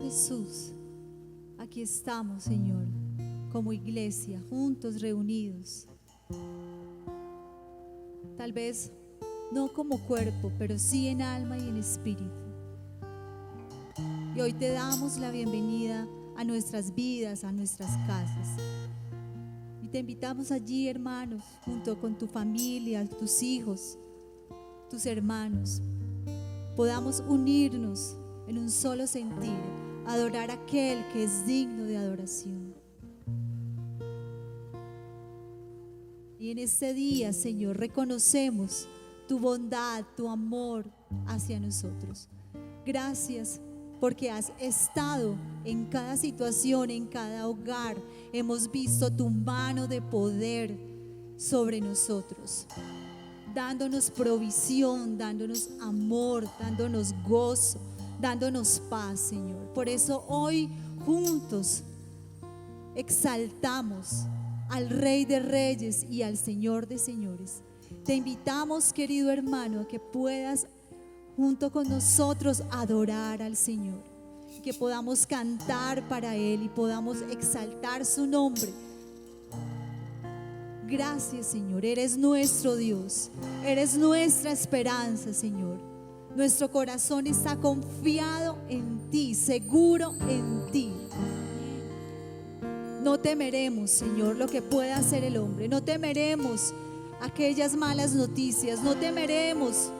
Jesús, aquí estamos, Señor, como iglesia, juntos, reunidos. Tal vez no como cuerpo, pero sí en alma y en espíritu. Y hoy te damos la bienvenida a nuestras vidas, a nuestras casas. Y te invitamos allí, hermanos, junto con tu familia, tus hijos, tus hermanos, podamos unirnos en un solo sentir, adorar a aquel que es digno de adoración. Y en este día, Señor, reconocemos tu bondad, tu amor hacia nosotros. Gracias porque has estado en cada situación, en cada hogar. Hemos visto tu mano de poder sobre nosotros, dándonos provisión, dándonos amor, dándonos gozo, dándonos paz, Señor. Por eso hoy juntos exaltamos al Rey de Reyes y al Señor de Señores. Te invitamos, querido hermano, a que puedas junto con nosotros adorar al Señor, que podamos cantar para Él y podamos exaltar su nombre. Gracias, Señor, eres nuestro Dios, eres nuestra esperanza, Señor. Nuestro corazón está confiado en ti, seguro en ti. No temeremos, Señor, lo que pueda hacer el hombre. No temeremos aquellas malas noticias. No temeremos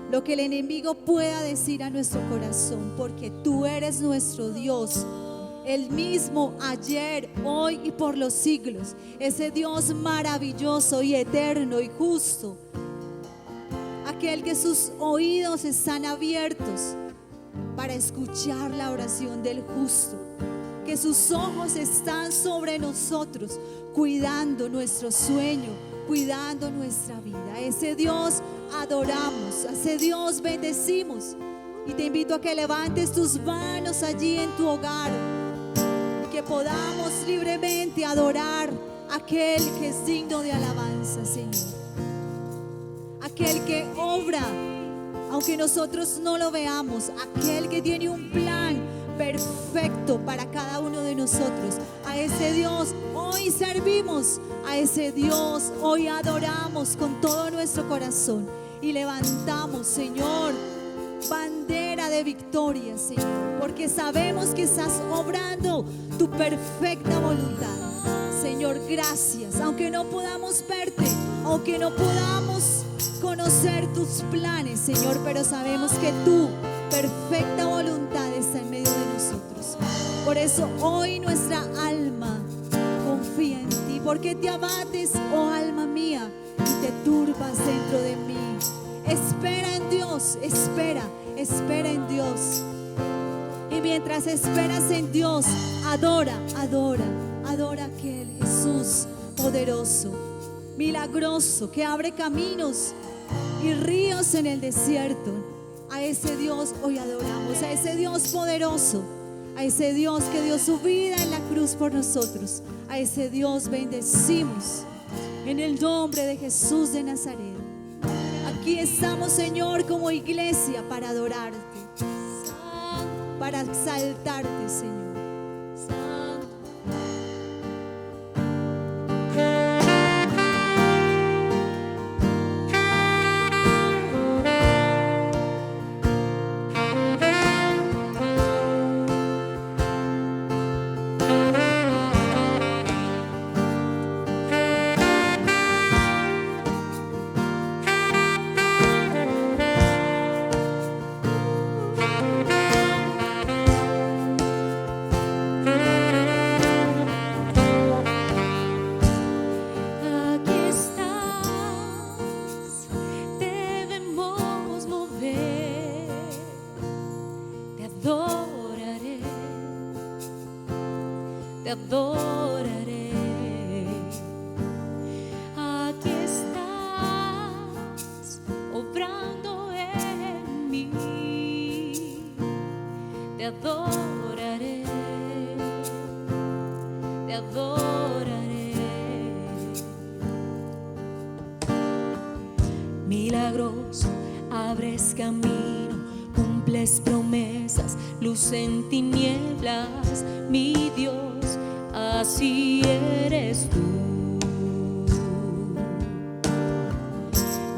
lo que el enemigo pueda decir a nuestro corazón, porque tú eres nuestro Dios, el mismo ayer, hoy y por los siglos. Ese Dios maravilloso y eterno y justo, aquel que sus oídos están abiertos para escuchar la oración del justo, que sus ojos están sobre nosotros, cuidando nuestro sueño, cuidando nuestra vida. A ese Dios adoramos, a ese Dios bendecimos. Y te invito a que levantes tus manos allí en tu hogar, que podamos libremente adorar a aquel que es digno de alabanza, Señor. Aquel que obra, aunque nosotros no lo veamos, aquel que tiene un plan perfecto para cada uno de nosotros. A ese Dios hoy servimos, a ese Dios hoy adoramos con todo nuestro corazón y levantamos, Señor, bandera de victoria, Señor, porque sabemos que estás obrando tu perfecta voluntad. Señor, gracias, aunque no podamos verte, aunque no podamos conocer tus planes, Señor, pero sabemos que tu perfecta voluntad está en medio de nosotros. Por eso hoy nuestra alma confía en ti. Porque te abates, oh alma mía, y te turbas dentro de mí. Espera en Dios, espera en Dios. Y mientras esperas en Dios, adora a aquel Jesús poderoso, milagroso, que abre caminos y ríos en el desierto. A ese Dios hoy adoramos, a ese Dios poderoso, a ese Dios que dio su vida en la cruz por nosotros. A ese Dios bendecimos en el nombre de Jesús de Nazaret. Aquí estamos, Señor, como iglesia para adorarte, para exaltarte, Señor. Milagroso, abres camino, cumples promesas, luz en tinieblas, mi Dios, así eres tú.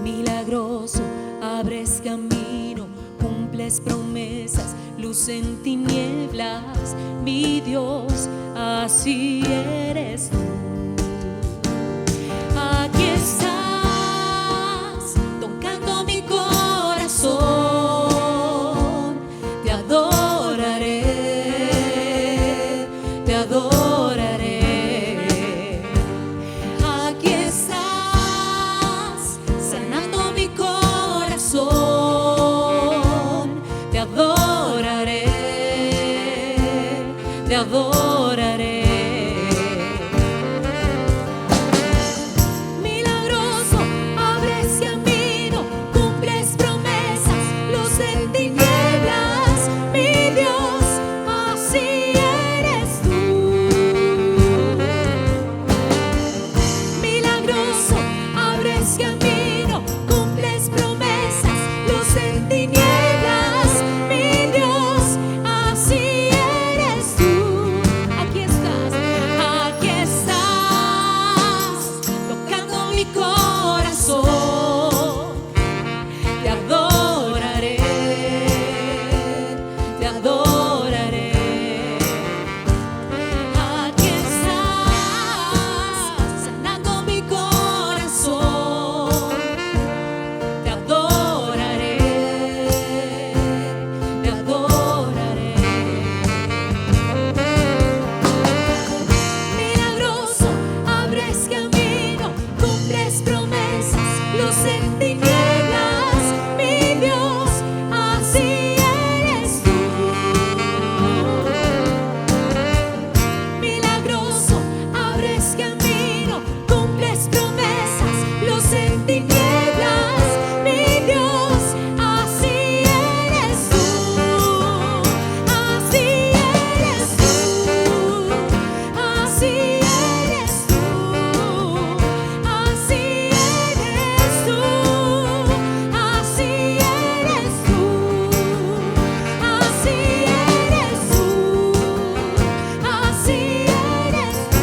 Milagroso, abres camino, cumples promesas, luz en tinieblas, mi Dios, así eres tú. Aquí estás, tocando mi corazón, te adoraré, te adoraré. Aquí estás, sanando mi corazón, te adoraré, te adoraré. Milagroso, abres camino, cumples promesas, luz en tinieblas, mi Dios, así eres tú. Milagroso, abres camino, cumples promesas, luz en tinieblas, mi Dios, así eres tú. Aquí estás, tocando mi corazón, te adoraré, te adoraré. Aquí estás, sanando mi corazón, te adoraré, te adoraré. Milagroso, abres camino, cumples promesas, luz en tinieblas, mi Dios, así eres tú. Milagroso, abres camino, cumples promesas, luz en tinieblas, mi Dios, así eres tú. Así eres tú, así eres tú, así eres tú, así eres tú, así eres tú, así eres tú, así eres tú,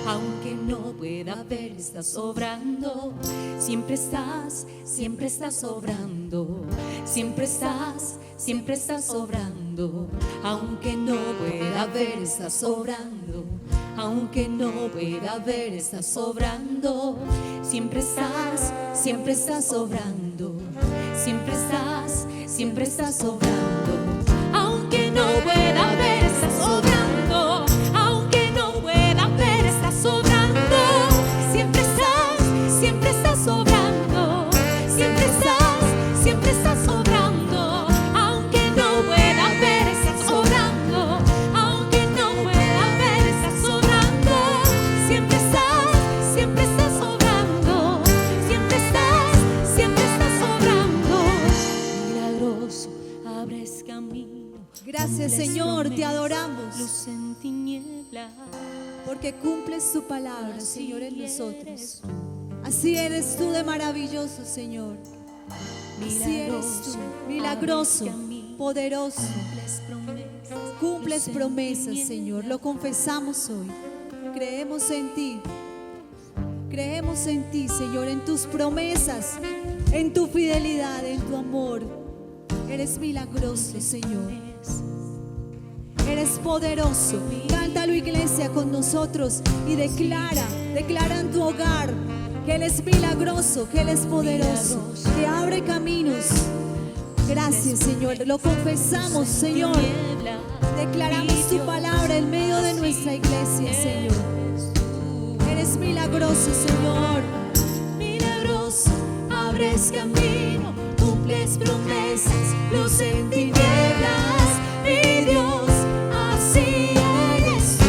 aunque no pueda ver, estás sobrando. Siempre estás sobrando. Siempre estás sobrando. Aunque no pueda ver, estás sobrando. Aunque no pueda ver, estás sobrando. Siempre estás sobrando. Siempre estás sobrando. Aunque no pueda ver, estás sobrando. Aunque no pueda ver, estás sobrando. Siempre estás sobrando. Siempre estás sobrando. Aunque no pueda ver, estás sobrando. Aunque no pueda ver, estás sobrando. Siempre estás sobrando. Siempre estás sobrando. Milagroso, abres camino. Gracias, Señor, te adoramos, Luz en tinieblas, porque cumples tu palabra, Señor, en nosotros. Así eres tú de maravilloso, Señor. Así eres tú, milagroso, poderoso. Cumples promesas, Señor. Lo confesamos hoy. Creemos en ti. Creemos en ti, Señor, en tus promesas, en tu fidelidad, en tu amor. Eres milagroso, Señor. Eres poderoso. Cántalo, iglesia, con nosotros y declara en tu hogar que Él es milagroso, que Él es poderoso, que abre caminos. Gracias, Señor. Lo confesamos, Señor. Declaramos tu palabra en medio de nuestra iglesia, Señor. milagroso, Señor. Milagroso, abres camino, cumples promesas, luz en tinieblas, mi Dios, así eres tú.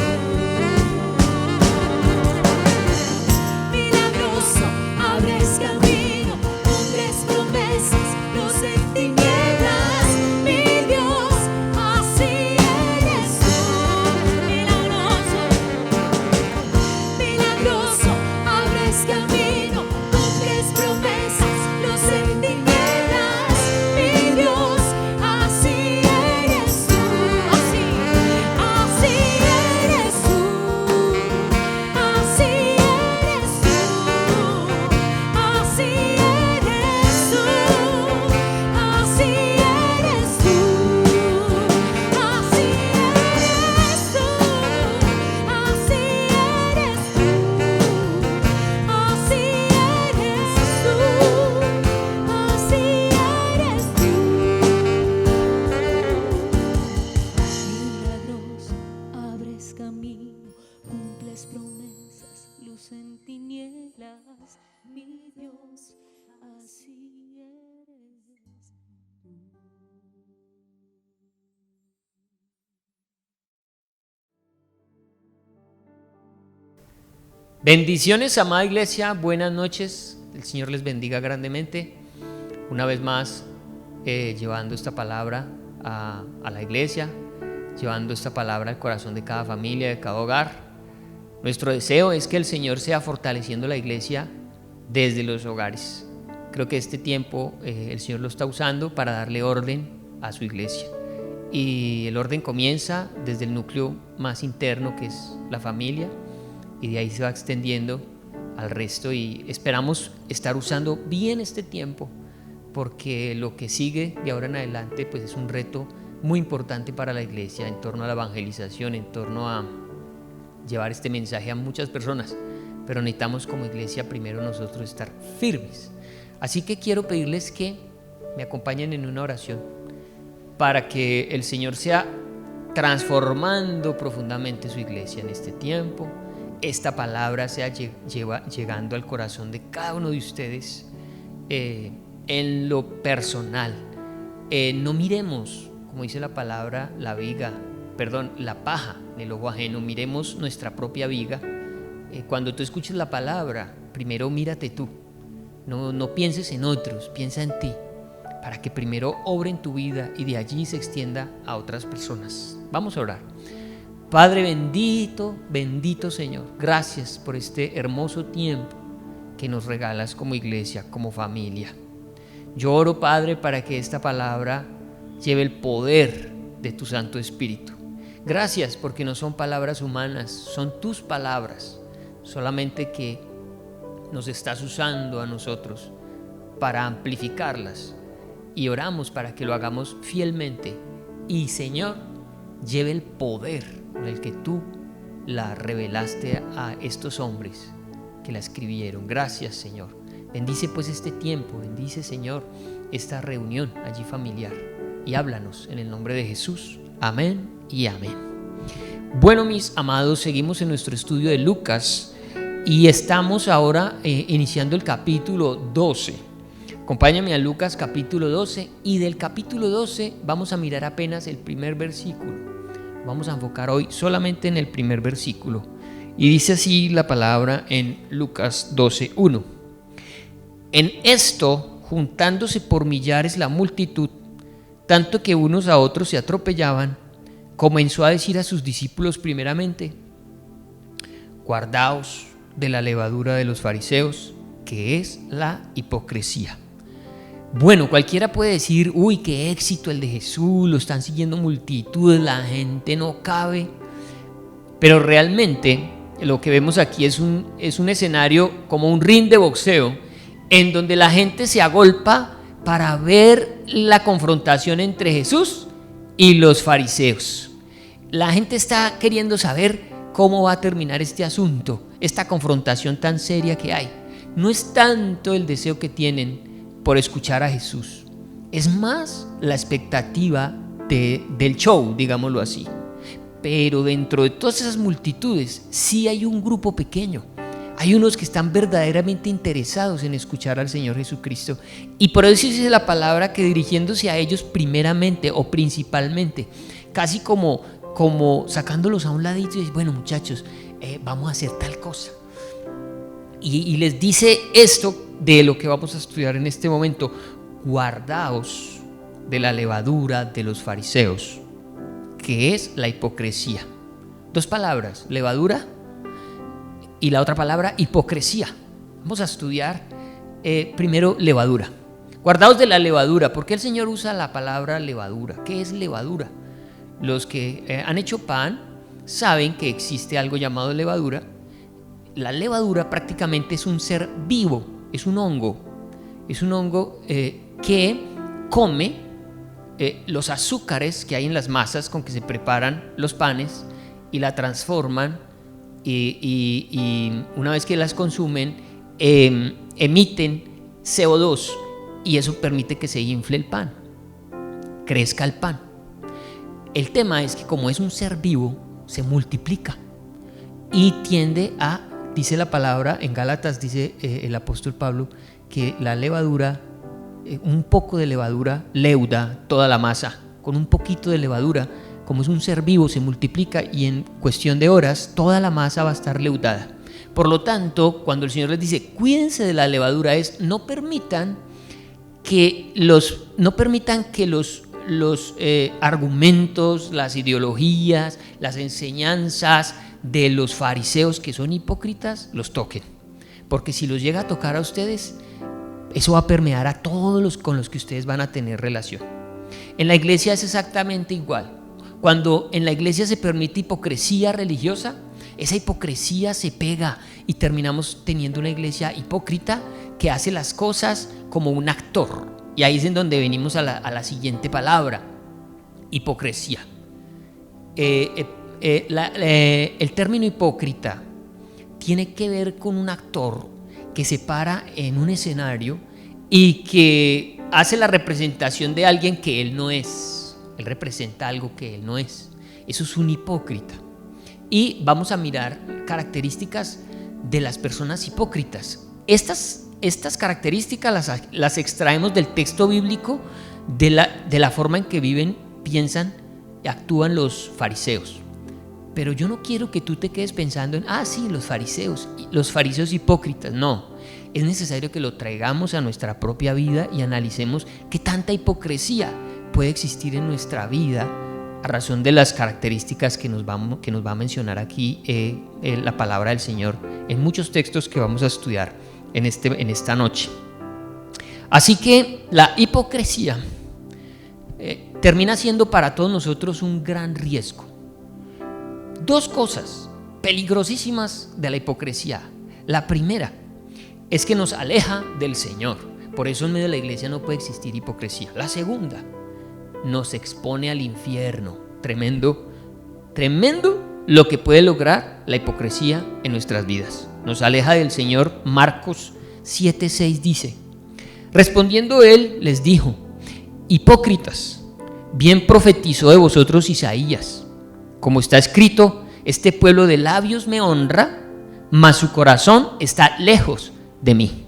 Milagroso, abres camino, cumples promesas, luz en tinieblas, mi Dios, así eres tú. Milagroso, milagroso, abres camino, cumples promesas, luz en tinieblas, mi Dios, así eres tú, así eres tú, así eres tú, así eres tú, así eres tú, así eres tú, así eres tú, así eres tú, así eres tú. Milagroso, abres camino, cumples promesas, luz en tinieblas, mi Dios, así eres tú. Bendiciones, amada iglesia, buenas noches, el Señor les bendiga grandemente. Una vez más, llevando esta palabra a la iglesia, llevando esta palabra al corazón de cada familia, de cada hogar. Nuestro deseo es que el Señor sea fortaleciendo la iglesia desde los hogares. Creo que este tiempo el Señor lo está usando para darle orden a su iglesia. Y el orden comienza desde el núcleo más interno, que es la familia, y de ahí se va extendiendo al resto, y esperamos estar usando bien este tiempo, porque lo que sigue de ahora en adelante pues es un reto muy importante para la iglesia en torno a la evangelización, en torno a llevar este mensaje a muchas personas, pero necesitamos como iglesia primero nosotros estar firmes. Así que quiero pedirles que me acompañen en una oración para que el Señor sea transformando profundamente su iglesia en este tiempo. Esta palabra sea llegando al corazón de cada uno de ustedes en lo personal. No miremos, como dice la palabra, la paja en el ojo ajeno. Miremos nuestra propia viga. Cuando tú escuches la palabra, primero mírate tú. No pienses en otros, piensa en ti, para que primero obre en tu vida y de allí se extienda a otras personas. Vamos a orar. Padre bendito, bendito Señor, gracias por este hermoso tiempo que nos regalas como iglesia, como familia. Yo oro, Padre, para que esta palabra lleve el poder de tu Santo Espíritu. Gracias porque no son palabras humanas, son tus palabras, solamente que nos estás usando a nosotros para amplificarlas, y oramos para que lo hagamos fielmente. Y Señor, lleve el poder con el que tú la revelaste a estos hombres que la escribieron. Gracias, Señor. Bendice pues este tiempo, bendice, Señor, esta reunión allí familiar, y háblanos en el nombre de Jesús. Amén y amén. Bueno, mis amados, seguimos en nuestro estudio de Lucas y estamos ahora iniciando el capítulo 12. Acompáñame a Lucas capítulo 12, y del capítulo 12 vamos a mirar apenas el primer versículo. Vamos a enfocar hoy solamente en el primer versículo, y dice así la palabra en Lucas 12:1. En esto, juntándose por millares la multitud, tanto que unos a otros se atropellaban, comenzó a decir a sus discípulos primeramente: guardaos de la levadura de los fariseos, que es la hipocresía. Bueno, cualquiera puede decir: uy, qué éxito el de Jesús, lo están siguiendo multitudes, la gente no cabe. Pero realmente lo que vemos aquí es un escenario como un ring de boxeo, en donde la gente se agolpa para ver la confrontación entre Jesús y los fariseos. La gente está queriendo saber cómo va a terminar este asunto, esta confrontación tan seria que hay. No es tanto el deseo que tienen por escuchar a Jesús, es más la expectativa del show, digámoslo así. Pero dentro de todas esas multitudes sí hay un grupo pequeño, Hay unos que están verdaderamente interesados en escuchar al Señor Jesucristo. Y por eso dice la palabra que dirigiéndose a ellos primeramente o principalmente, casi como sacándolos a un ladito y dice, bueno muchachos, vamos a hacer tal cosa. Y les dice esto de lo que vamos a estudiar en este momento: guardaos de la levadura de los fariseos, que es la hipocresía. Dos palabras, levadura y la otra palabra, hipocresía. Vamos a estudiar primero levadura. Guardaos de la levadura. ¿Por qué el Señor usa la palabra levadura? ¿Qué es levadura? Los que han hecho pan saben que existe algo llamado levadura. La levadura prácticamente es un ser vivo, es un hongo que come los azúcares que hay en las masas con que se preparan los panes y la transforman, y una vez que las consumen emiten CO2, y eso permite que se infle el pan, crezca el pan. El tema es que como es un ser vivo, se multiplica y tiende a, dice la palabra en Gálatas, dice el apóstol Pablo, que la levadura, un poco de levadura leuda toda la masa. Con un poquito de levadura, como es un ser vivo, se multiplica y en cuestión de horas toda la masa va a estar leudada. Por lo tanto, cuando el Señor les dice cuídense de la levadura, es no permitan que los argumentos, las ideologías, las enseñanzas de los fariseos, que son hipócritas, los toquen, porque si los llega a tocar a ustedes, eso va a permear a todos los con los que ustedes van a tener relación. En la iglesia es exactamente igual. Cuando en la iglesia se permite hipocresía religiosa, esa hipocresía se pega y terminamos teniendo una iglesia hipócrita que hace las cosas como un actor. Y ahí es en donde venimos a la siguiente palabra: hipocresía. El término hipócrita tiene que ver con un actor que se para en un escenario y que hace la representación de alguien que él no es. Él representa algo que él no es. Eso es un hipócrita. Y vamos a mirar características de las personas hipócritas. Estas características las extraemos del texto bíblico, de la forma en que viven, piensan y actúan los fariseos. Pero yo no quiero que tú te quedes pensando en, sí, los fariseos hipócritas. No, es necesario que lo traigamos a nuestra propia vida y analicemos qué tanta hipocresía puede existir en nuestra vida a razón de las características que nos va a mencionar aquí la palabra del Señor en muchos textos que vamos a estudiar en esta noche. Así que la hipocresía termina siendo para todos nosotros un gran riesgo. Dos cosas peligrosísimas de la hipocresía. La primera es que nos aleja del Señor. Por eso en medio de la iglesia no puede existir hipocresía. La segunda, nos expone al infierno. Tremendo lo que puede lograr la hipocresía en nuestras vidas. Nos aleja del Señor. Marcos 7:6 dice: respondiendo él les dijo: hipócritas, bien profetizó de vosotros Isaías, como está escrito: este pueblo de labios me honra, mas su corazón está lejos de mí.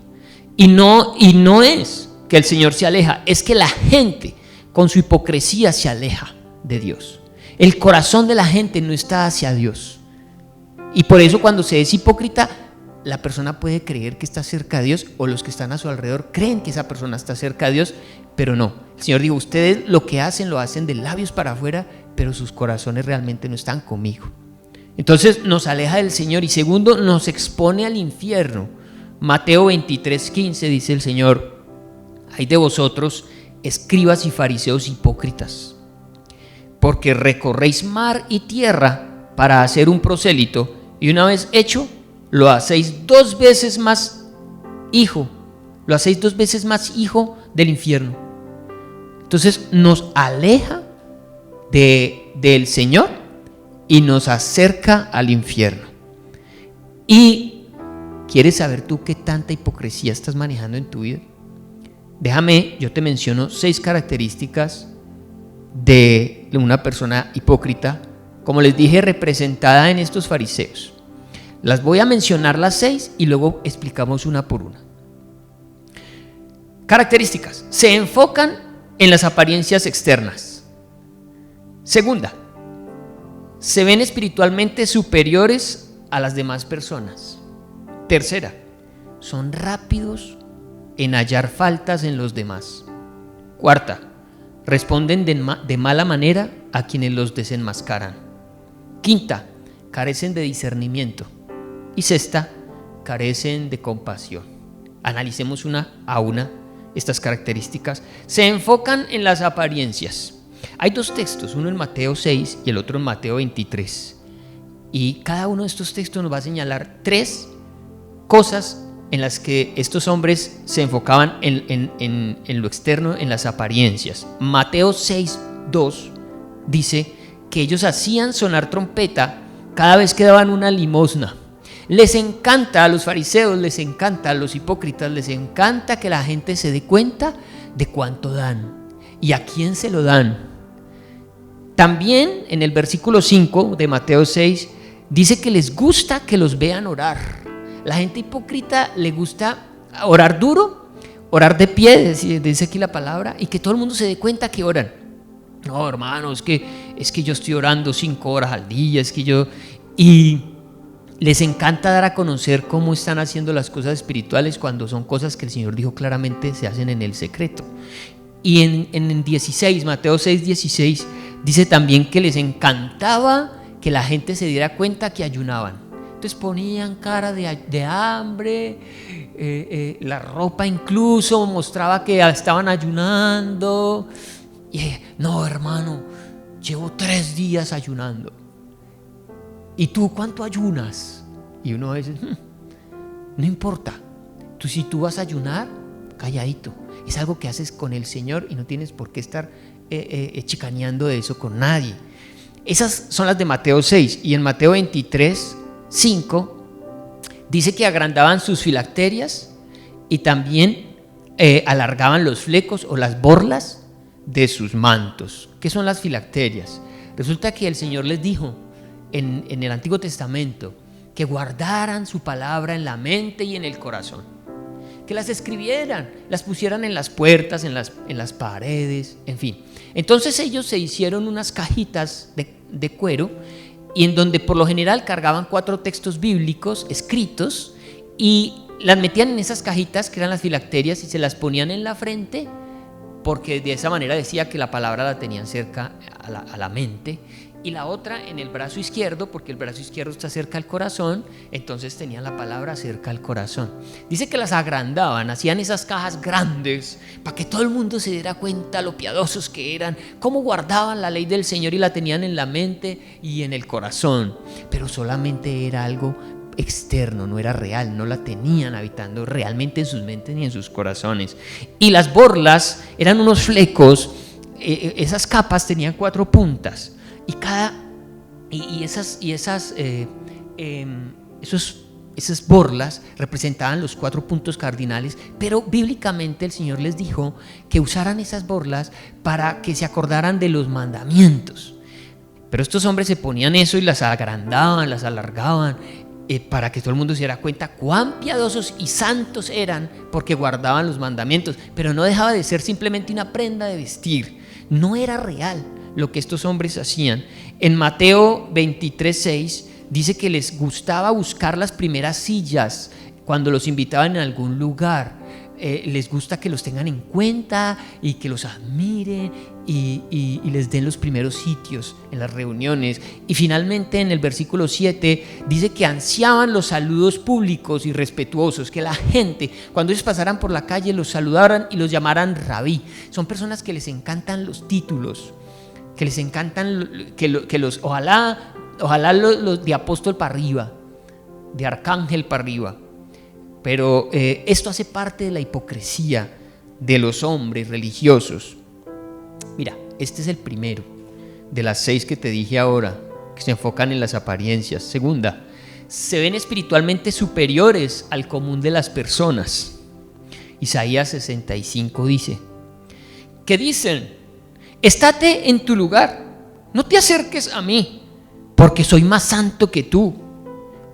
Y no es que el Señor se aleja, es que la gente con su hipocresía se aleja de Dios. El corazón de la gente no está hacia Dios. Y por eso cuando se es hipócrita, la persona puede creer que está cerca de Dios, o los que están a su alrededor creen que esa persona está cerca de Dios, pero no. El Señor dijo: ustedes lo que hacen, lo hacen de labios para afuera, pero sus corazones realmente no están conmigo. Entonces nos aleja del Señor. Y segundo, nos expone al infierno. Mateo 23:15 dice el Señor: ay de vosotros, escribas y fariseos hipócritas, porque recorréis mar y tierra para hacer un prosélito, y una vez hecho, lo hacéis dos veces más hijo del infierno. Entonces nos aleja del Señor y nos acerca al infierno. ¿Y quieres saber tú qué tanta hipocresía estás manejando en tu vida? Yo te menciono 6 características de una persona hipócrita, como les dije, representada en estos fariseos. Las voy a mencionar las 6 y luego explicamos una por una. Características. Se enfocan en las apariencias externas. Segunda, se ven espiritualmente superiores a las demás personas. Tercera, son rápidos en hallar faltas en los demás. Cuarta, responden de mala manera a quienes los desenmascaran. Quinta, carecen de discernimiento. Y sexta, carecen de compasión. Analicemos una a una estas características. Se enfocan en las apariencias. Hay dos textos, uno en Mateo 6 y el otro en Mateo 23. Y cada uno de estos textos nos va a señalar 3 cosas en las que estos hombres se enfocaban en lo externo, en las apariencias. Mateo 6:2 dice que ellos hacían sonar trompeta cada vez que daban una limosna. Les encanta a los fariseos, les encanta a los hipócritas, les encanta que la gente se dé cuenta de cuánto dan y a quién se lo dan. También en el versículo 5 de Mateo 6 dice que les gusta que los vean orar. La gente hipócrita le gusta orar duro, orar de pie, dice aquí la palabra, y que todo el mundo se dé cuenta que oran. No, hermano, es que yo estoy orando 5 horas al día, y les encanta dar a conocer cómo están haciendo las cosas espirituales cuando son cosas que el Señor dijo claramente se hacen en el secreto. Y en 16, Mateo 6:16 dice también que les encantaba que la gente se diera cuenta que ayunaban. Entonces ponían cara de hambre, la ropa incluso mostraba que estaban ayunando. Y no, hermano, llevo 3 días ayunando. ¿Y tú cuánto ayunas? Y uno a veces, no importa. Si tú vas a ayunar, calladito. Es algo que haces con el Señor y no tienes por qué estar chicaneando de eso con nadie. Esas son las de Mateo 6. Y en Mateo 23:5 dice que agrandaban sus filacterias y también alargaban los flecos o las borlas de sus mantos. ¿Qué son las filacterias? Resulta que el Señor les dijo en el Antiguo Testamento que guardaran su palabra en la mente y en el corazón, que las escribieran, las pusieran en las puertas, en las paredes, en fin. Entonces ellos se hicieron unas cajitas de cuero y en donde por lo general cargaban 4 textos bíblicos escritos y las metían en esas cajitas que eran las filacterias y se las ponían en la frente, porque de esa manera decía que la palabra la tenían cerca a la mente, y la otra en el brazo izquierdo, porque el brazo izquierdo está cerca al corazón, entonces tenían la palabra cerca al corazón. Dice que las agrandaban, hacían esas cajas grandes para que todo el mundo se diera cuenta lo piadosos que eran, cómo guardaban la ley del Señor y la tenían en la mente y en el corazón, pero solamente era algo externo, no era real, no la tenían habitando realmente en sus mentes ni en sus corazones. Y las borlas eran unos flecos, esas capas tenían 4 puntas y esas borlas representaban los 4 puntos cardinales, pero bíblicamente el Señor les dijo que usaran esas borlas para que se acordaran de los mandamientos. Pero estos hombres se ponían eso y las agrandaban, las alargaban, para que todo el mundo se diera cuenta cuán piadosos y santos eran, porque guardaban los mandamientos. Pero no dejaba de ser simplemente una prenda de vestir, no era real lo que estos hombres hacían. En Mateo 23:6 dice que les gustaba buscar las primeras sillas cuando los invitaban en algún lugar. Les gusta que los tengan en cuenta y que los admiren y les den los primeros sitios en las reuniones. Y finalmente en el versículo 7 dice que ansiaban los saludos públicos y respetuosos, que la gente cuando ellos pasaran por la calle los saludaran y los llamaran rabí. Son personas que les encantan los títulos, que les encantan ojalá los de apóstol para arriba, de arcángel para arriba. Pero esto hace parte de la hipocresía de los hombres religiosos. Mira, este es el primero de las 6 que te dije ahora, que se enfocan en las apariencias. Segunda, se ven espiritualmente superiores al común de las personas. Isaías 65 dice, que dicen, estate en tu lugar, no te acerques a mí, porque soy más santo que tú.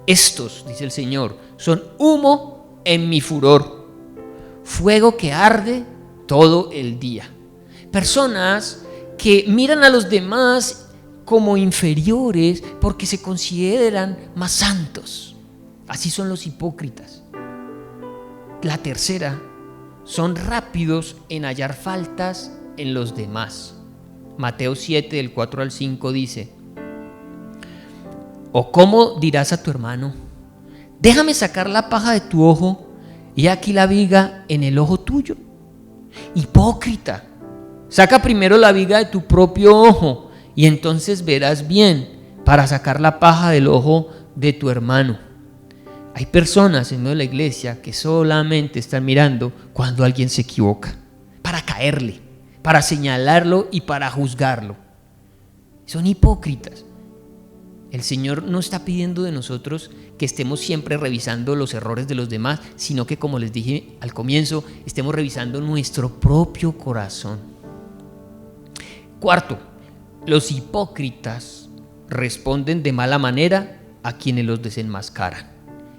Estos, dice el Señor, son humo en mi furor, fuego que arde todo el día. Personas que miran a los demás como inferiores porque se consideran más santos. Así son los hipócritas. La tercera, son rápidos en hallar faltas en los demás. Mateo 7, del 4 al 5 dice: ¿o cómo dirás a tu hermano, déjame sacar la paja de tu ojo y aquí la viga en el ojo tuyo? Hipócrita, saca primero la viga de tu propio ojo y entonces verás bien para sacar la paja del ojo de tu hermano. Hay personas en medio de la iglesia que solamente están mirando cuando alguien se equivoca, para caerle, para señalarlo y para juzgarlo. Son hipócritas. El Señor no está pidiendo de nosotros que estemos siempre revisando los errores de los demás, sino que, como les dije al comienzo, estemos revisando nuestro propio corazón. Cuarto, los hipócritas responden de mala manera a quienes los desenmascaran.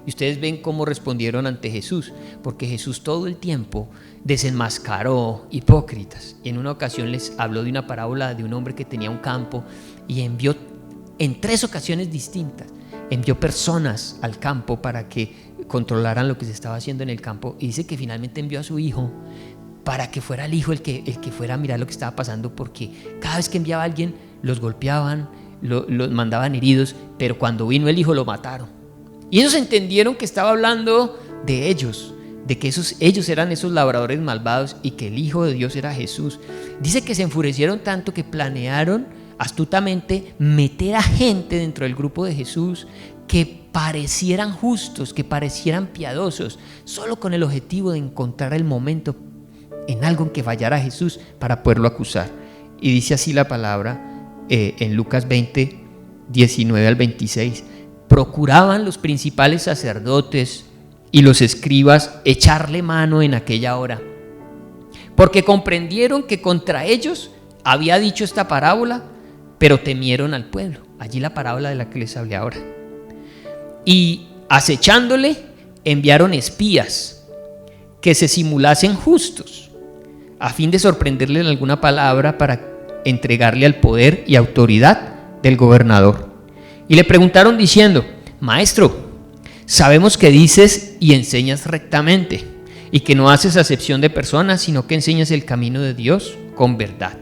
Y ustedes ven cómo respondieron ante Jesús, porque Jesús todo el tiempo desenmascaró hipócritas. Y en una ocasión les habló de una parábola de un hombre que tenía un campo y envió en 3 ocasiones distintas, envió personas al campo para que controlaran lo que se estaba haciendo en el campo, y dice que finalmente envió a su hijo para que fuera el hijo el que fuera a mirar lo que estaba pasando, porque cada vez que enviaba a alguien los golpeaban, los mandaban heridos, pero cuando vino el hijo lo mataron. Y ellos entendieron que estaba hablando de ellos, de que ellos eran esos labradores malvados y que el Hijo de Dios era Jesús. Dice que se enfurecieron tanto que planearon astutamente meter a gente dentro del grupo de Jesús que parecieran justos, que parecieran piadosos, solo con el objetivo de encontrar el momento en algo en que fallara Jesús para poderlo acusar. Y dice así la palabra en Lucas 20, 19 al 26. Procuraban los principales sacerdotes y los escribas echarle mano en aquella hora, porque comprendieron que contra ellos había dicho esta parábola, pero temieron al pueblo. Allí la parábola de la que les hablé ahora. Y acechándole, enviaron espías que se simulasen justos, a fin de sorprenderle en alguna palabra para entregarle al poder y autoridad del gobernador. Y le preguntaron diciendo: Maestro, sabemos que dices y enseñas rectamente, y que no haces acepción de personas, sino que enseñas el camino de Dios con verdad.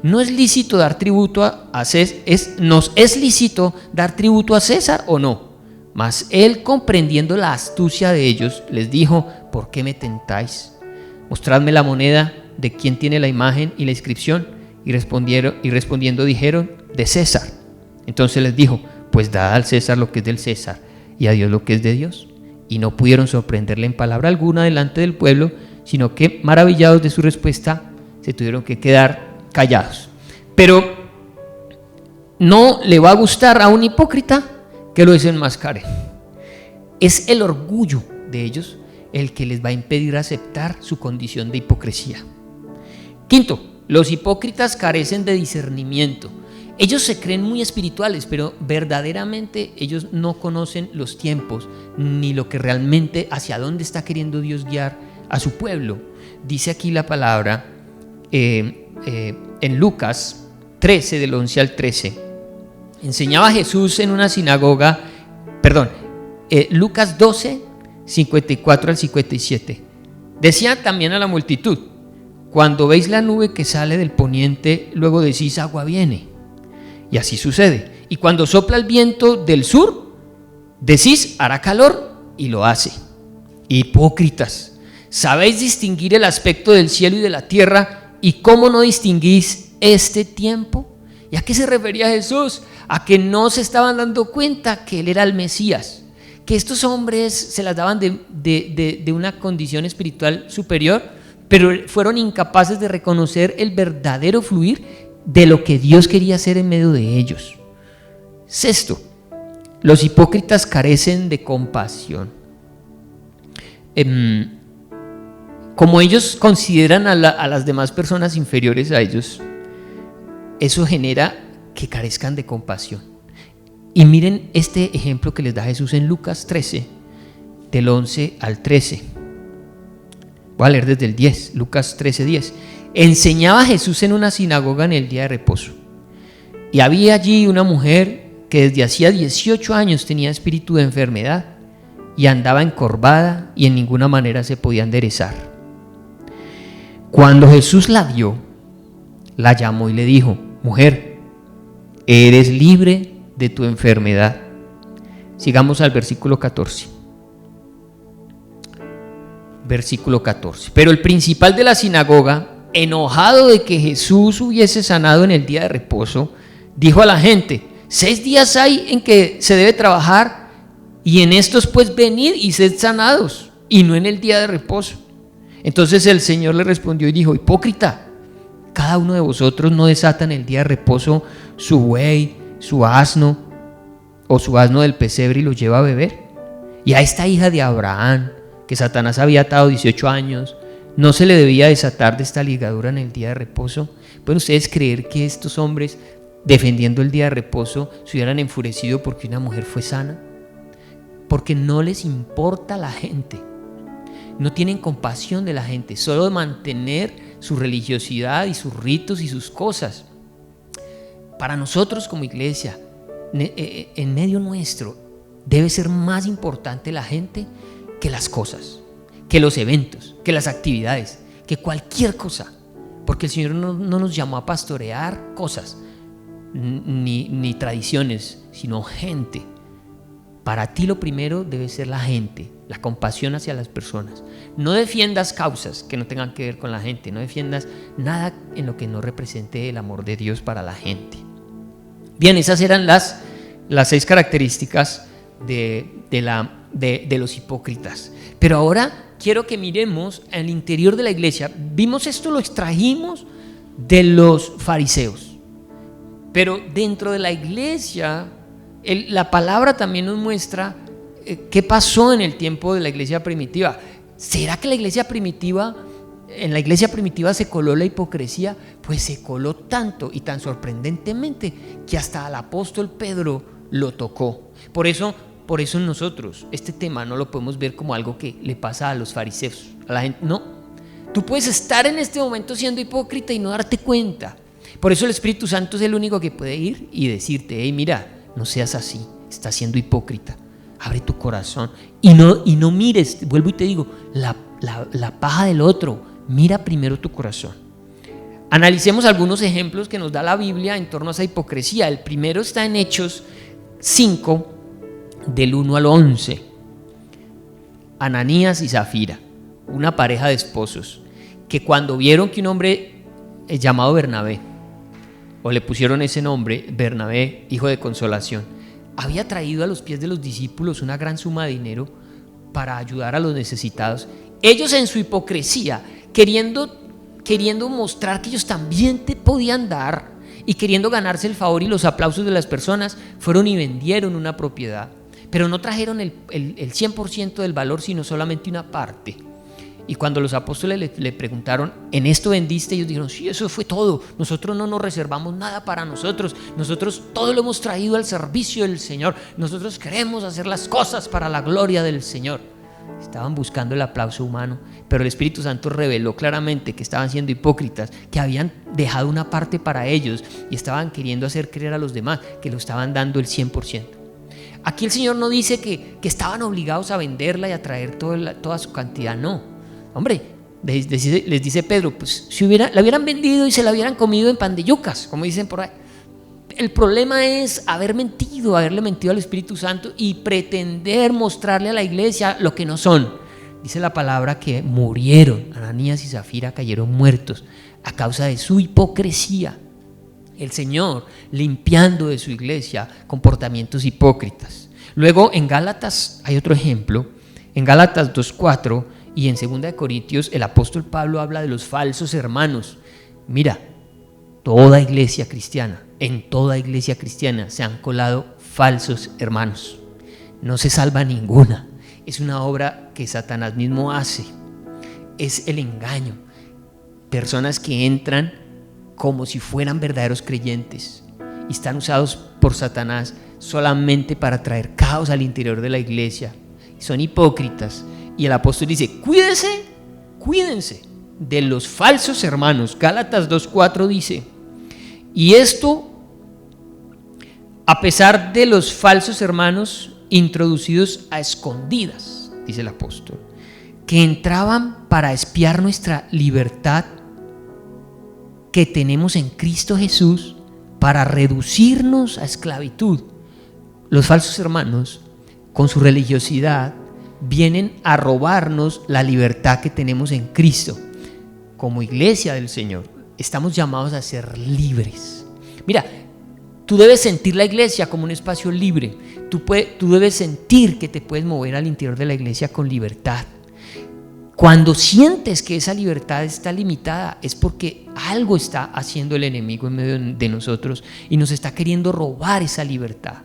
¿No es lícito dar tributo a César? ¿Nos es lícito dar tributo a César o no? Mas él, comprendiendo la astucia de ellos, les dijo: ¿por qué me tentáis? Mostradme la moneda de quien tiene la imagen y la inscripción. Y respondiendo dijeron: de César. Entonces les dijo: pues dad al César lo que es del César y a Dios lo que es de Dios. Y no pudieron sorprenderle en palabra alguna delante del pueblo, sino que, maravillados de su respuesta, se tuvieron que quedar callados. Pero no le va a gustar a un hipócrita que lo desenmascare. Es el orgullo de ellos el que les va a impedir aceptar su condición de hipocresía. Quinto, los hipócritas carecen de discernimiento. Ellos se creen muy espirituales, pero verdaderamente ellos no conocen los tiempos, ni lo que realmente, hacia dónde está queriendo Dios guiar a su pueblo. Dice aquí la palabra en Lucas 13, del 11 al 13. Enseñaba Jesús en una sinagoga, Lucas 12, 54 al 57. Decía también a la multitud: cuando veis la nube que sale del poniente, luego decís: agua viene. Y así sucede. Y cuando sopla el viento del sur, decís: hará calor, y lo hace. Hipócritas, ¿sabéis distinguir el aspecto del cielo y de la tierra? ¿Y cómo no distinguís este tiempo? ¿Y a qué se refería Jesús? A que no se estaban dando cuenta que Él era el Mesías, que estos hombres se las daban de una condición espiritual superior, pero fueron incapaces de reconocer el verdadero fluir de lo que Dios quería hacer en medio de ellos. Sexto, los hipócritas carecen de compasión. Como ellos consideran a las demás personas inferiores a ellos, eso genera que carezcan de compasión. Y miren este ejemplo que les da Jesús en Lucas 13, del 11 al 13. Voy a leer desde el 10, Lucas 13, 10. Enseñaba Jesús en una sinagoga en el día de reposo. Y había allí una mujer que desde hacía 18 años tenía espíritu de enfermedad y andaba encorvada y en ninguna manera se podía enderezar. Cuando Jesús la vio, la llamó y le dijo: mujer, eres libre de tu enfermedad. Sigamos al versículo 14. Versículo 14. Pero el principal de la sinagoga, enojado de que Jesús hubiese sanado en el día de reposo, dijo a la gente: 6 días hay en que se debe trabajar, y en estos pues venid y sed sanados, y no en el día de reposo. Entonces el Señor le respondió y dijo: hipócrita, cada uno de vosotros no desata en el día de reposo su buey, su asno o su asno del pesebre y lo lleva a beber. Y a esta hija de Abraham, que Satanás había atado 18 años, ¿no se le debía desatar de esta ligadura en el día de reposo? ¿Pueden ustedes creer que estos hombres, defendiendo el día de reposo, se hubieran enfurecido porque una mujer fue sana? Porque no les importa la gente, no tienen compasión de la gente, solo de mantener su religiosidad y sus ritos y sus cosas. Para nosotros como iglesia, en medio nuestro, debe ser más importante la gente que las cosas, que los eventos, que las actividades, que cualquier cosa, porque el Señor no nos llamó a pastorear cosas, ni tradiciones, sino gente. Para ti lo primero debe ser la gente, la compasión hacia las personas. No defiendas causas que no tengan que ver con la gente, no defiendas nada en lo que no represente el amor de Dios para la gente. Bien, esas eran las 6 características de los hipócritas. Pero ahora quiero que miremos al interior de la iglesia. Vimos esto, lo extrajimos de los fariseos, pero dentro de la iglesia la palabra también nos muestra qué pasó en el tiempo de la iglesia primitiva. ¿Será que en la iglesia primitiva se coló la hipocresía? Pues se coló tanto y tan sorprendentemente que hasta al apóstol Pedro lo tocó. Por eso nosotros este tema no lo podemos ver como algo que le pasa a los fariseos, a la gente. No, tú puedes estar en este momento siendo hipócrita y no darte cuenta. Por eso el Espíritu Santo es el único que puede ir y decirte: hey, mira, no seas así, estás siendo hipócrita, abre tu corazón y no mires, vuelvo y te digo, la paja del otro, mira primero tu corazón. Analicemos algunos ejemplos que nos da la Biblia en torno a esa hipocresía. El primero está en Hechos 5, del 1 al 11. Ananías y Zafira, una pareja de esposos, que cuando vieron que un hombre llamado Bernabé, o le pusieron ese nombre, Bernabé, hijo de consolación, había traído a los pies de los discípulos una gran suma de dinero para ayudar a los necesitados, ellos en su hipocresía, queriendo mostrar que ellos también te podían dar y queriendo ganarse el favor y los aplausos de las personas, fueron y vendieron una propiedad, pero no trajeron el 100% del valor, sino solamente una parte. Y cuando los apóstoles le preguntaron: ¿en esto vendiste? Ellos dijeron: sí, eso fue todo, nosotros no nos reservamos nada para nosotros todo lo hemos traído al servicio del Señor, nosotros queremos hacer las cosas para la gloria del Señor. Estaban buscando el aplauso humano, pero el Espíritu Santo reveló claramente que estaban siendo hipócritas, que habían dejado una parte para ellos y estaban queriendo hacer creer a los demás que lo estaban dando el 100%. Aquí el Señor no dice que estaban obligados a venderla y a traer toda su cantidad, no. Hombre, les dice Pedro: pues si la hubieran vendido y se la hubieran comido en pan de yucas, como dicen por ahí. El problema es haberle mentido al Espíritu Santo y pretender mostrarle a la iglesia lo que no son. Dice la palabra que murieron, Ananías y Zafira cayeron muertos a causa de su hipocresía. El Señor limpiando de su iglesia comportamientos hipócritas. Luego en Gálatas hay otro ejemplo, en Gálatas 2:4 y en 2 Corintios el apóstol Pablo habla de los falsos hermanos. Mira, en toda iglesia cristiana se han colado falsos hermanos, no se salva ninguna. Es una obra que Satanás mismo hace, es el engaño. Personas que entran como si fueran verdaderos creyentes y están usados por Satanás solamente para traer caos al interior de la iglesia. Son hipócritas. Y el apóstol dice, cuídense de los falsos hermanos. Gálatas 2:4 dice, y esto a pesar de los falsos hermanos introducidos a escondidas, dice el apóstol, que entraban para espiar nuestra libertad que tenemos en Cristo Jesús para reducirnos a esclavitud. Los falsos hermanos, con su religiosidad, vienen a robarnos la libertad que tenemos en Cristo. Como iglesia del Señor, estamos llamados a ser libres. Mira, tú debes sentir la iglesia como un espacio libre. Tú debes sentir que te puedes mover al interior de la iglesia con libertad. Cuando sientes que esa libertad está limitada, es porque algo está haciendo el enemigo en medio de nosotros y nos está queriendo robar esa libertad.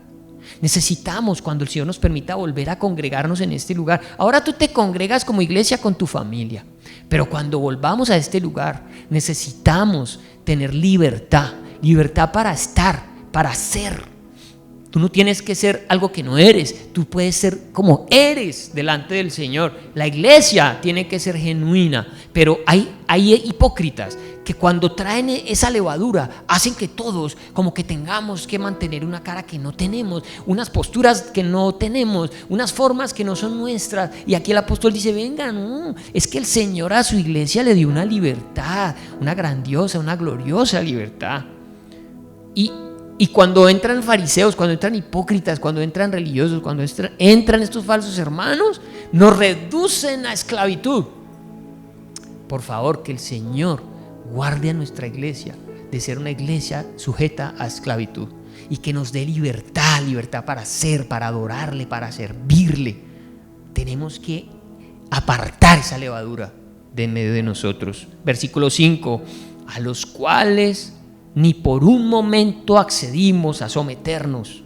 Necesitamos, cuando el Señor nos permita, volver a congregarnos en este lugar. Ahora tú te congregas como iglesia con tu familia, pero cuando volvamos a este lugar necesitamos tener libertad para estar, para ser. Tú no tienes que ser algo que no eres, tú puedes ser como eres delante del Señor. La iglesia tiene que ser genuina, pero hay hipócritas que cuando traen esa levadura hacen que todos como que tengamos que mantener una cara que no tenemos, unas posturas que no tenemos, unas formas que no son nuestras. Y aquí el apóstol dice, venga, no, es que el Señor a su iglesia le dio una libertad, una grandiosa, una gloriosa libertad. Y cuando entran fariseos, cuando entran hipócritas, cuando entran religiosos, cuando entran estos falsos hermanos, nos reducen a esclavitud. Por favor, que el Señor guarde a nuestra iglesia de ser una iglesia sujeta a esclavitud y que nos dé libertad para ser, para adorarle, para servirle. Tenemos que apartar esa levadura de en medio de nosotros. Versículo 5, a los cuales ni por un momento accedimos a someternos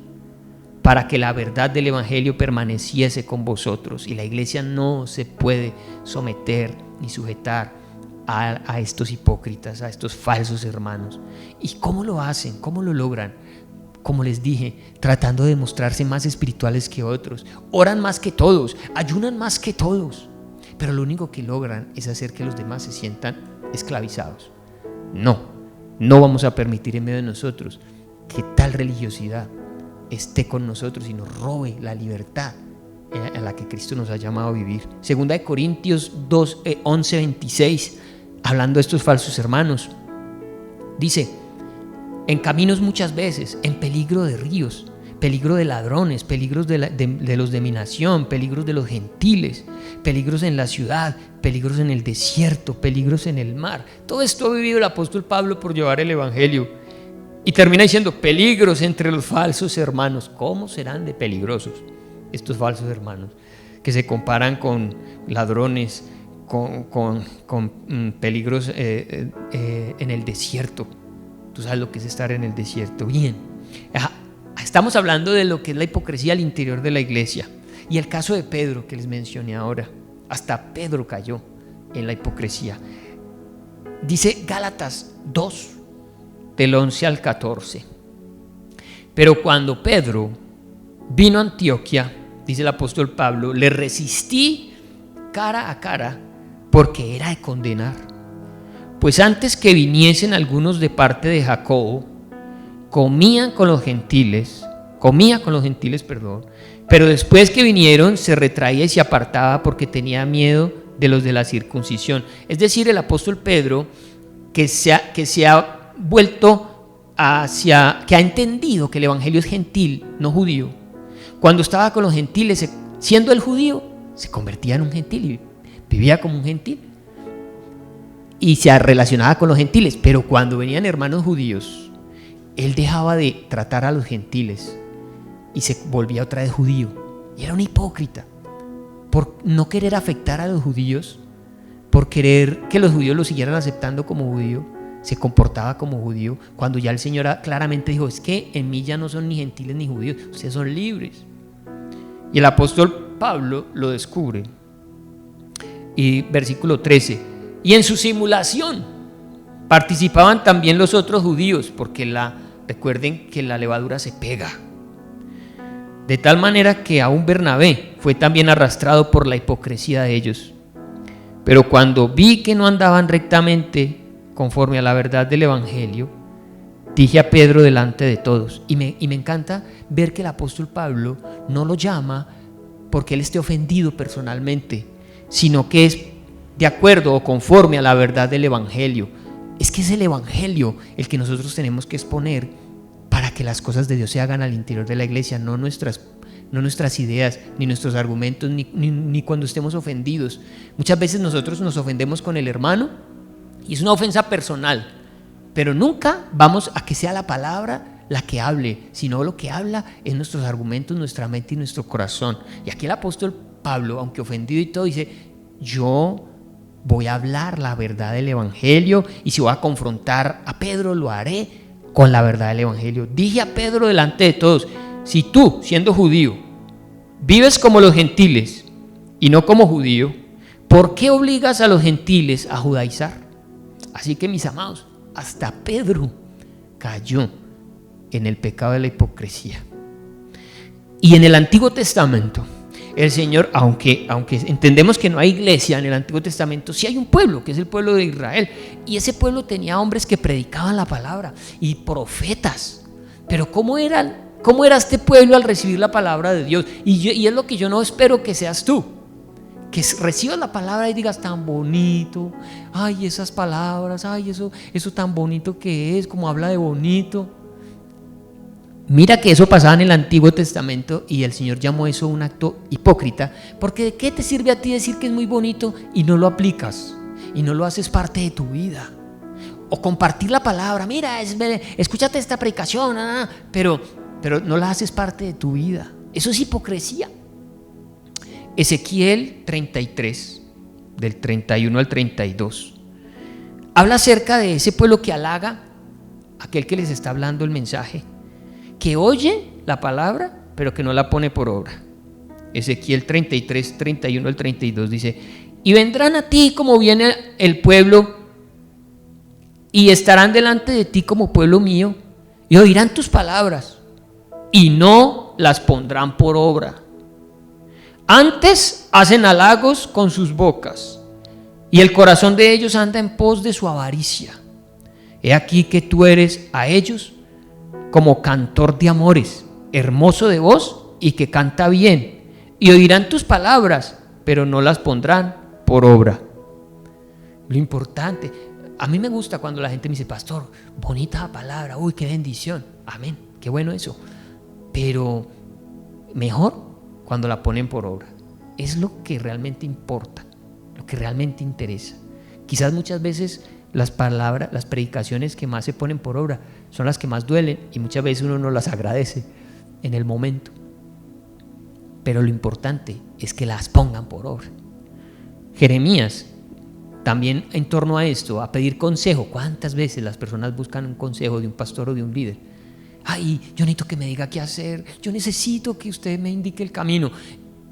para que la verdad del evangelio permaneciese con vosotros. Y la iglesia no se puede someter ni sujetar a estos hipócritas, a estos falsos hermanos. ¿Y cómo lo hacen? ¿Cómo lo logran? Como les dije, tratando de mostrarse más espirituales que otros. Oran más que todos, ayunan más que todos, pero lo único que logran es hacer que los demás se sientan esclavizados. No vamos a permitir en medio de nosotros que tal religiosidad esté con nosotros y nos robe la libertad a la que Cristo nos ha llamado a vivir. Segunda de Corintios 11, 26, hablando de estos falsos hermanos, dice, en caminos muchas veces, en peligro de ríos, peligro de ladrones, peligros de los de mi nación, peligros de los gentiles, peligros en la ciudad, peligros en el desierto, peligros en el mar. Todo esto ha vivido el apóstol Pablo por llevar el evangelio. Y termina diciendo, peligros entre los falsos hermanos. ¿Cómo serán de peligrosos estos falsos hermanos? Que se comparan con ladrones, con peligros en el desierto. Tú sabes lo que es estar en el desierto. Bien, estamos hablando de lo que es la hipocresía al interior de la iglesia. Y el caso de Pedro que les mencioné ahora, hasta Pedro cayó en la hipocresía. Dice Gálatas 2, del 11 al 14. Pero cuando Pedro vino a Antioquía, dice el apóstol Pablo, le resistí cara a cara porque era de condenar. Pues antes que viniesen algunos de parte de Jacobo, comía con los gentiles, pero después que vinieron se retraía y se apartaba porque tenía miedo de los de la circuncisión. Es decir, el apóstol Pedro que se ha vuelto que ha entendido que el evangelio es gentil, no judío. Cuando estaba con los gentiles, siendo el judío, se convertía en un gentil y vivía como un gentil y se relacionaba con los gentiles. Pero cuando venían hermanos judíos, él dejaba de tratar a los gentiles y se volvía otra vez judío. Y era un hipócrita por no querer afectar a los judíos, por querer que los judíos lo siguieran aceptando como judío. Se comportaba como judío cuando ya el Señor claramente dijo, es que en mí ya no son ni gentiles ni judíos, ustedes son libres. Y el apóstol Pablo lo descubre. Y versículo 13, y en su simulación participaban también los otros judíos, porque recuerden que la levadura se pega. de tal manera que aún Bernabé fue también arrastrado por la hipocresía de ellos. Pero cuando vi que no andaban rectamente conforme a la verdad del Evangelio, dije a Pedro delante de todos, y me encanta ver que el apóstol Pablo no lo llama porque él esté ofendido personalmente, sino que es de acuerdo o conforme a la verdad del Evangelio. Es que es el Evangelio el que nosotros tenemos que exponer para que las cosas de Dios se hagan al interior de la iglesia, no nuestras ideas, ni nuestros argumentos, ni cuando estemos ofendidos. Muchas veces nosotros nos ofendemos con el hermano y es una ofensa personal, pero nunca vamos a que sea la palabra la que hable, sino lo que habla es nuestros argumentos, nuestra mente y nuestro corazón. Y aquí el apóstol Pablo, aunque ofendido y todo, dice: yo voy a hablar la verdad del Evangelio, y si voy a confrontar a Pedro, lo haré con la verdad del Evangelio. Dije a Pedro delante de todos: si tú, siendo judío, vives como los gentiles y no como judío, ¿por qué obligas a los gentiles a judaizar? Así que, mis amados, hasta Pedro cayó en el pecado de la hipocresía. Y en el Antiguo Testamento, el Señor, aunque entendemos que no hay iglesia en el Antiguo Testamento, sí hay un pueblo, que es el pueblo de Israel, y ese pueblo tenía hombres que predicaban la palabra y profetas. Pero ¿cómo era este pueblo al recibir la palabra de Dios? Y es lo que yo no espero que seas tú, que recibas la palabra y digas: tan bonito, ay, esas palabras, ay, eso tan bonito que es, como habla de bonito. Mira que eso pasaba en el Antiguo Testamento, y el Señor llamó eso un acto hipócrita, porque ¿de qué te sirve a ti decir que es muy bonito y no lo aplicas y no lo haces parte de tu vida? O compartir la palabra: mira, escúchate esta predicación, pero no la haces parte de tu vida. Eso es hipocresía. Ezequiel 33, del 31 al 32, habla acerca de ese pueblo que halaga a aquel que les está hablando el mensaje, que oye la palabra pero que no la pone por obra. Ezequiel 33, 31 al 32 dice: y vendrán a ti como viene el pueblo, y estarán delante de ti como pueblo mío, y oirán tus palabras y no las pondrán por obra. Antes hacen halagos con sus bocas, y el corazón de ellos anda en pos de su avaricia. He aquí que tú eres a ellos como cantor de amores, hermoso de voz y que canta bien, y oirán tus palabras, pero no las pondrán por obra. Lo importante, a mí me gusta cuando la gente me dice: pastor, bonita palabra, uy, qué bendición, amén, qué bueno eso, pero mejor cuando la ponen por obra. Es lo que realmente importa, lo que realmente interesa. Quizás muchas veces las palabras, las predicaciones que más se ponen por obra son las que más duelen, y muchas veces uno no las agradece en el momento, pero lo importante es que las pongan por obra. Jeremías también, en torno a esto, a pedir consejo. ¿Cuántas veces las personas buscan un consejo de un pastor o de un líder? Ay, yo necesito que me diga qué hacer, yo necesito que usted me indique el camino.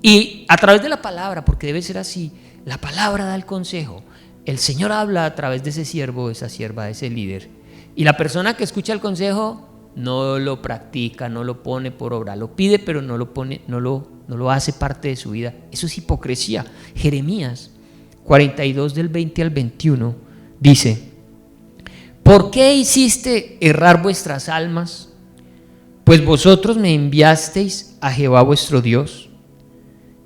Y a través de la palabra, porque debe ser así, la palabra da el consejo. El Señor habla a través de ese siervo, esa sierva, ese líder, y la persona que escucha el consejo no lo practica, no lo pone por obra, lo pide pero no lo hace parte de su vida. Eso es hipocresía. Jeremías 42 del 20 al 21 dice: ¿por qué hiciste errar vuestras almas? Pues vosotros me enviasteis a Jehová vuestro Dios,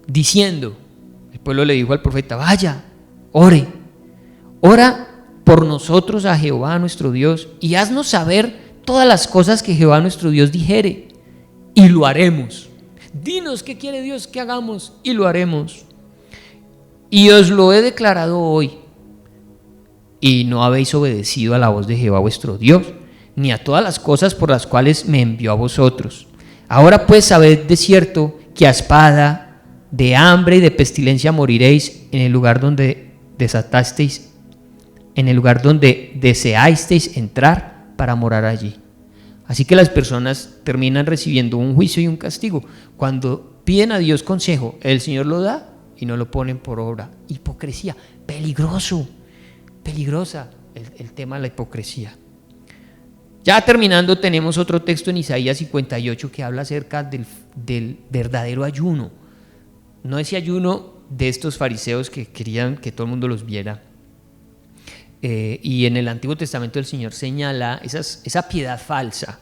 diciendo, el pueblo le dijo al profeta: vaya, ora por nosotros a Jehová nuestro Dios, y haznos saber todas las cosas que Jehová nuestro Dios dijere, y lo haremos. Dinos qué quiere Dios que hagamos, y lo haremos. Y os lo he declarado hoy, y no habéis obedecido a la voz de Jehová vuestro Dios, ni a todas las cosas por las cuales me envió a vosotros. Ahora pues sabed de cierto que a espada, de hambre y de pestilencia moriréis en el lugar donde deseasteis entrar para morar allí. Así que las personas terminan recibiendo un juicio y un castigo. Cuando piden a Dios consejo, el Señor lo da y no lo ponen por obra. Hipocresía, peligrosa el tema de la hipocresía. Ya terminando, tenemos otro texto en Isaías 58 que habla acerca del verdadero ayuno. No ese ayuno de estos fariseos que querían que todo el mundo los viera. Y en el Antiguo Testamento el Señor señala esa piedad falsa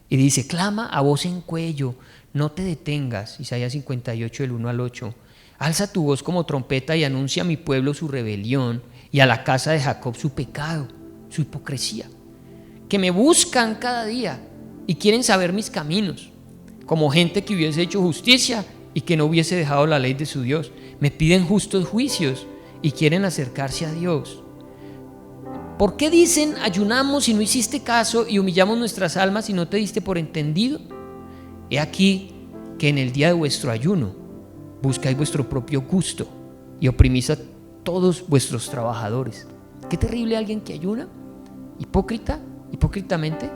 y dice: clama a voz en cuello, no te detengas. Isaías 58 del 1 al 8. Alza tu voz como trompeta y anuncia a mi pueblo su rebelión y a la casa de Jacob su pecado, su hipocresía. Que me buscan cada día y quieren saber mis caminos, como gente que hubiese hecho justicia y que no hubiese dejado la ley de su Dios. Me piden justos juicios y quieren acercarse a Dios. ¿Por qué dicen ayunamos y no hiciste caso, y humillamos nuestras almas y no te diste por entendido? He aquí que en el día de vuestro ayuno buscáis vuestro propio gusto y oprimís a todos vuestros trabajadores. Qué terrible alguien que ayuna, hipócritamente,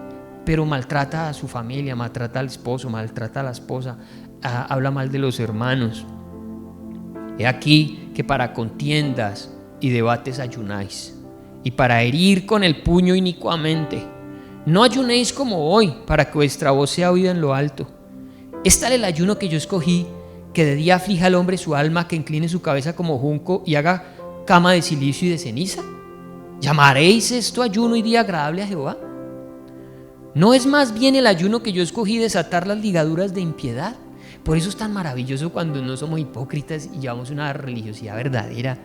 pero maltrata a su familia, maltrata al esposo, maltrata a la esposa, habla mal de los hermanos. He aquí que para contiendas y debates ayunáis, y para herir con el puño inicuamente. No ayunéis como hoy, para que vuestra voz sea oída en lo alto. ¿Es tal el ayuno que yo escogí, que de día aflija al hombre su alma, que incline su cabeza como junco y haga cama de silicio y de ceniza? ¿Llamaréis esto ayuno y día agradable a Jehová? ¿No es más bien el ayuno que yo escogí desatar las ligaduras de impiedad? Por eso es tan maravilloso cuando no somos hipócritas y llevamos una religiosidad verdadera,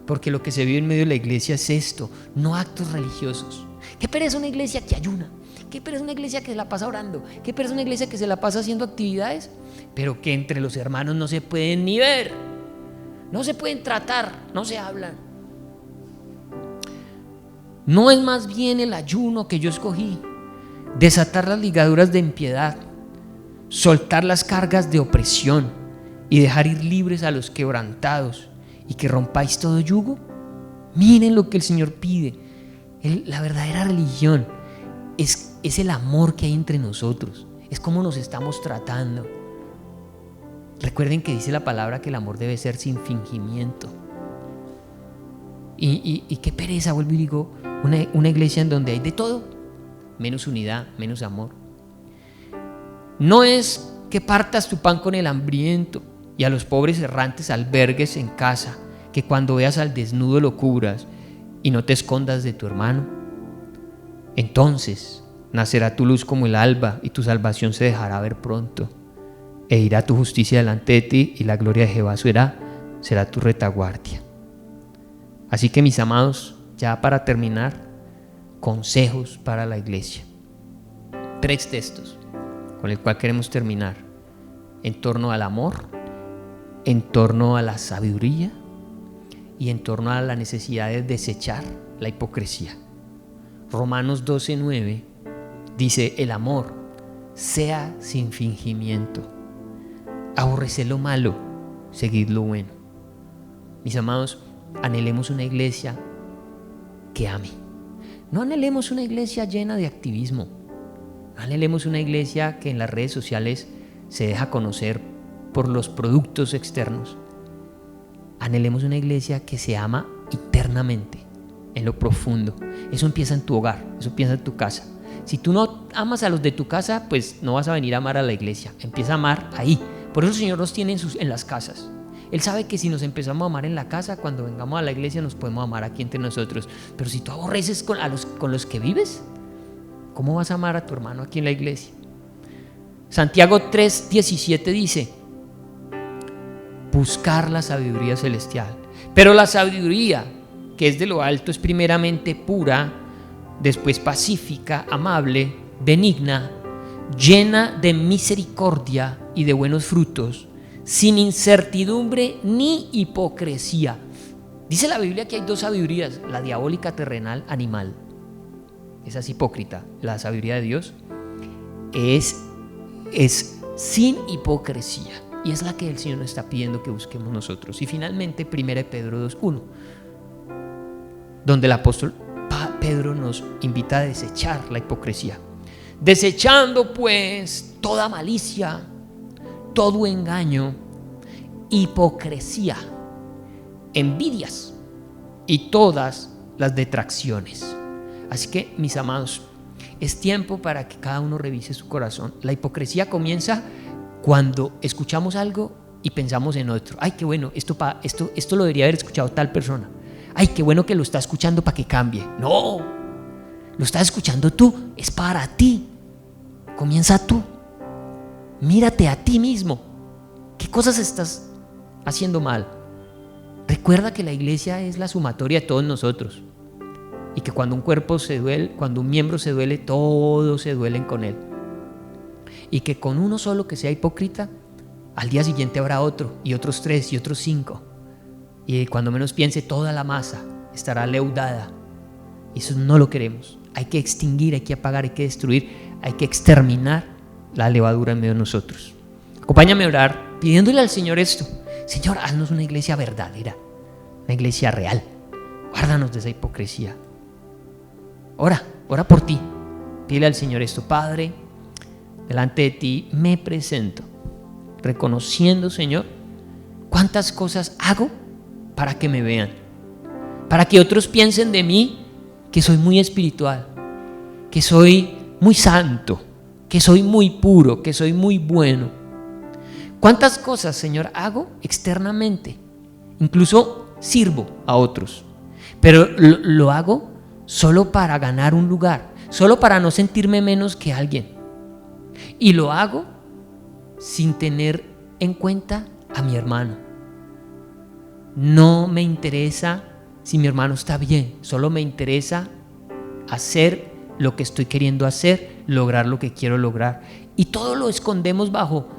porque lo que se vive en medio de la iglesia es esto, no actos religiosos. Qué pereza una iglesia que ayuna, qué pereza una iglesia que se la pasa orando, qué pereza una iglesia que se la pasa haciendo actividades, pero que entre los hermanos no se pueden ni ver, no se pueden tratar, no se hablan. ¿No es más bien el ayuno que yo escogí desatar las ligaduras de impiedad, soltar las cargas de opresión y dejar ir libres a los quebrantados, y que rompáis todo yugo? Miren lo que el Señor pide. La verdadera religión es el amor que hay entre nosotros, es cómo nos estamos tratando. Recuerden que dice la palabra que el amor debe ser sin fingimiento. Y qué pereza, vuelvo y digo, una iglesia en donde hay de todo, menos unidad, menos amor. No es que partas tu pan con el hambriento y a los pobres errantes albergues en casa, que cuando veas al desnudo lo cubras y no te escondas de tu hermano. Entonces nacerá tu luz como el alba y tu salvación se dejará ver pronto, e irá tu justicia delante de ti y la gloria de Jehová será tu retaguardia. Así que, mis amados, ya para terminar, consejos para la iglesia. 3 textos con el cual queremos terminar, en torno al amor, en torno a la sabiduría y en torno a la necesidad de desechar la hipocresía. Romanos 12:9 dice: el amor sea sin fingimiento, aborreced lo malo, seguid lo bueno. Mis amados, anhelemos una iglesia que ame. No anhelemos una iglesia llena de activismo. No anhelemos una iglesia que en las redes sociales se deja conocer por los productos externos. Anhelemos una iglesia que se ama internamente, en lo profundo. Eso empieza en tu hogar, eso empieza en tu casa. Si tú no amas a los de tu casa, pues no vas a venir a amar a la iglesia. Empieza a amar ahí. Por eso el Señor nos tiene en las casas. Él sabe que si nos empezamos a amar en la casa, cuando vengamos a la iglesia nos podemos amar aquí entre nosotros. Pero si tú aborreces con los que vives, ¿cómo vas a amar a tu hermano aquí en la iglesia? Santiago 3:17 dice: buscar la sabiduría celestial. Pero la sabiduría que es de lo alto es primeramente pura, después pacífica, amable, benigna, llena de misericordia y de buenos frutos, sin incertidumbre ni hipocresía. Dice la Biblia que hay 2 sabidurías: la diabólica, terrenal, animal. Esa es hipócrita. La sabiduría de Dios es sin hipocresía, y es la que el Señor nos está pidiendo que busquemos nosotros. Y finalmente 1 Pedro 2:1, donde el apóstol Pedro nos invita a desechar la hipocresía. Desechando pues toda malicia, todo engaño, hipocresía, envidias y todas las detracciones. Así que, mis amados, Es tiempo para que cada uno revise su corazón. La hipocresía comienza cuando escuchamos algo y pensamos en otro. Ay, qué bueno, esto lo debería haber escuchado tal persona. Ay, qué bueno que lo está escuchando para que cambie. No, lo estás escuchando tú, es para ti. Comienza tú. Mírate a ti mismo. ¿Qué cosas estás haciendo mal? Recuerda que la iglesia es la sumatoria de todos nosotros y que cuando un cuerpo se duele, cuando un miembro se duele, todos se duelen con él. Y que con uno solo que sea hipócrita, al día siguiente habrá otro y otros 3 y otros 5. Y cuando menos piense, toda la masa estará leudada. Y eso no lo queremos. Hay que extinguir, hay que apagar, hay que destruir, hay que exterminar la levadura en medio de nosotros. Acompáñame a orar pidiéndole al Señor esto. Señor, haznos una iglesia verdadera, una iglesia real. Guárdanos de esa hipocresía. Ora por ti. Pídele al Señor esto. Padre, delante de ti me presento, reconociendo, Señor, cuántas cosas hago para que me vean, para que otros piensen de mí que soy muy espiritual, que soy muy santo, que soy muy puro, que soy muy bueno. ¿Cuántas cosas, Señor, hago externamente? Incluso sirvo a otros, pero lo hago solo para ganar un lugar, solo para no sentirme menos que alguien. Y lo hago sin tener en cuenta a mi hermano. No me interesa si mi hermano está bien, solo me interesa hacer lo que estoy queriendo hacer, lograr lo que quiero lograr. Y todo lo escondemos bajo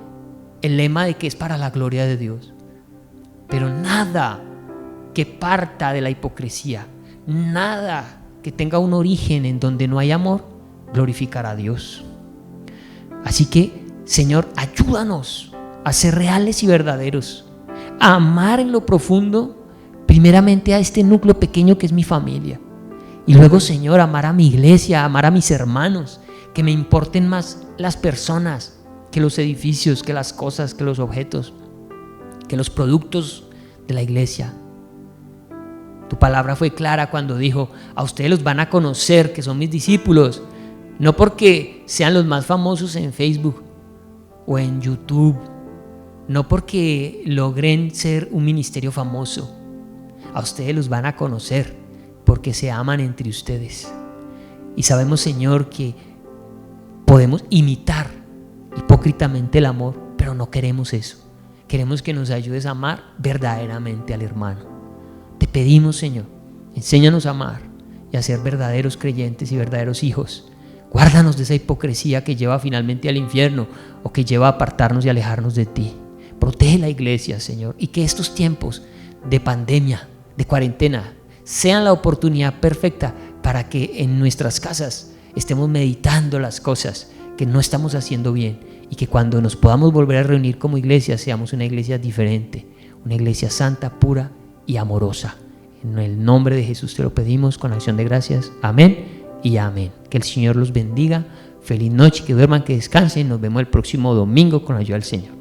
el lema de que es para la gloria de Dios. Pero nada que parta de la hipocresía, nada que tenga un origen en donde no hay amor, glorificará a Dios. Así que, Señor, ayúdanos a ser reales y verdaderos, a amar en lo profundo, primeramente a este núcleo pequeño que es mi familia. Y luego, Señor, amar a mi iglesia, amar a mis hermanos, que me importen más las personas que los edificios, que las cosas, que los objetos, que los productos de la iglesia. Tu palabra fue clara cuando dijo: a ustedes los van a conocer que son mis discípulos, no porque sean los más famosos en Facebook o en YouTube, no porque logren ser un ministerio famoso. A ustedes los van a conocer porque se aman entre ustedes. Y sabemos, Señor, que podemos imitar hipócritamente el amor, pero no queremos eso. Queremos que nos ayudes a amar verdaderamente al hermano. Te pedimos, Señor, enséñanos a amar y a ser verdaderos creyentes y verdaderos hijos. Guárdanos de esa hipocresía que lleva finalmente al infierno o que lleva a apartarnos y alejarnos de ti. Protege la iglesia, Señor, y que estos tiempos de pandemia, de cuarentena, sean la oportunidad perfecta para que en nuestras casas estemos meditando las cosas que no estamos haciendo bien y que cuando nos podamos volver a reunir como iglesia seamos una iglesia diferente, una iglesia santa, pura y amorosa. En el nombre de Jesús te lo pedimos con acción de gracias. Amén y amén. Que el Señor los bendiga. Feliz noche, que duerman, que descansen. Nos vemos el próximo domingo con la ayuda del Señor.